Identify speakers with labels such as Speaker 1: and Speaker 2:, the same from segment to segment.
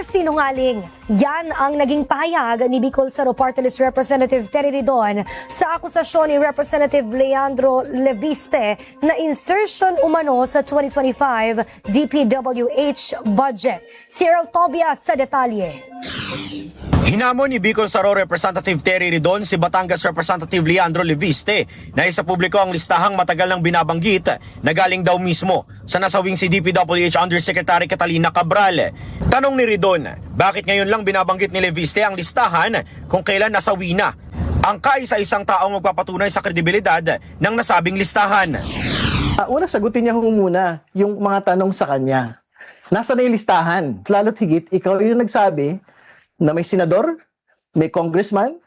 Speaker 1: Super sinungaling. Yan ang naging pahayag ni Bicol Saro Party List Representative Terry Ridon sa akusasyon ni Representative Leandro Leviste na insertion umano sa 2025 DPWH budget. Si Earl Tobias sa detalye.
Speaker 2: Hinamon ni Bicol Saro Representative Terry Ridon si Batangas Representative Leandro Leviste na isa publiko ang listahang matagal nang binabanggit na galing daw mismo sa nasawing si DPWH Undersecretary Catalina Cabral. Tanong ni Ridon, bakit ngayon lang binabanggit ni Leviste ang listahan kung kailan nasawi na ang kaisa-isang taong magpapatunay sa kredibilidad ng nasabing listahan?
Speaker 3: Una, sagutin niya muna yung mga tanong sa kanya. Nasa na yung listahan? Lalo't higit, ikaw yung nagsabi na may senador, may congressman,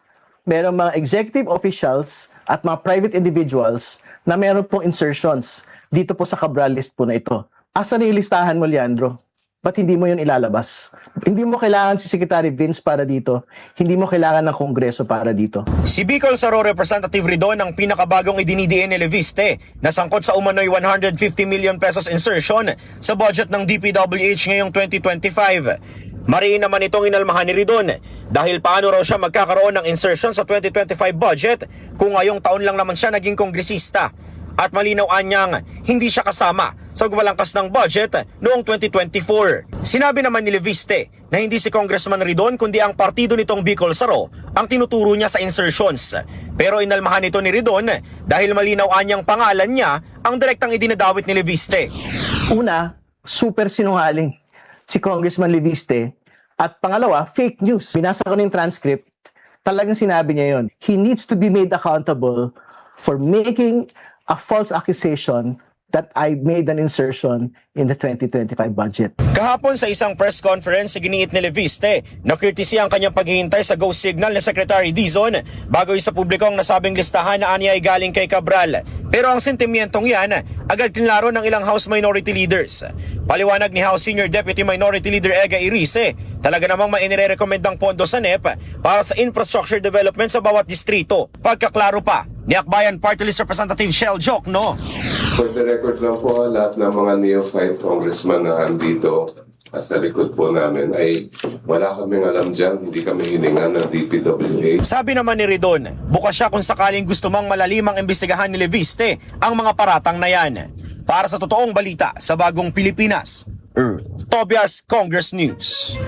Speaker 3: mayroong mga executive officials at mga private individuals na mayroon pong insertions dito po sa Cabral list po na ito. Asa na yung listahan mo, Leandro? Ba't hindi mo yun ilalabas? Hindi mo kailangan si Secretary Vince para dito. Hindi mo kailangan ng Kongreso para dito.
Speaker 2: Si Bicol Saro Representative Ridon ang pinakabagong idinidiin ni Leviste na sangkot sa umano'y 150 million pesos insertion sa budget ng DPWH ngayong 2025. Mariin naman itong inalmahan ni Ridon dahil paano raw siya magkakaroon ng insertion sa 2025 budget kung ngayong taon lang naman siya naging kongresista. At malinaw anyang hindi siya kasama sa gumalangkas ng budget noong 2024. Sinabi naman ni Leviste na hindi si Congressman Ridon kundi ang partido nitong Bicol Saro ang tinuturo niya sa insertions. Pero inalmahan ito ni Ridon dahil malinaw anyang pangalan niya ang direktang idinadawit ni Leviste.
Speaker 3: Una, super sinungaling si Congressman Leviste. At pangalawa, fake news. Binasa ko na yung transcript. Talagang sinabi niya yon. He needs to be made accountable for making a false accusation that I made an insertion in the 2025 budget.
Speaker 2: Kahapon sa isang press conference, giniit ni Leviste na courtesy ang kanyang paghihintay sa go signal ni Secretary Dizon bago sa publiko ang nasabing listahan na anya ay galing kay Cabral. Pero ang sentimentong yan, agad tinlaro ng ilang House Minority Leaders. Paliwanag ni House Senior Deputy Minority Leader Ega Irice, talaga namang may inirekomendang pondo sa NEP para sa infrastructure development sa bawat distrito. Pagkaklaro pa ni Akbayan Party List Representative Shell Jokno.
Speaker 4: For the record lang po, lahat ng mga neophyte congressman na andito sa likod po namin ay wala kaming alam dyan, hindi kami hiningan ng DPWH.
Speaker 2: Sabi naman ni Ridon, bukas siya kung sakaling gusto mang malalimang imbestigahan ni Leviste ang mga paratang na yan. Para sa totoong balita sa Bagong Pilipinas, Earl Tobias, Congress News.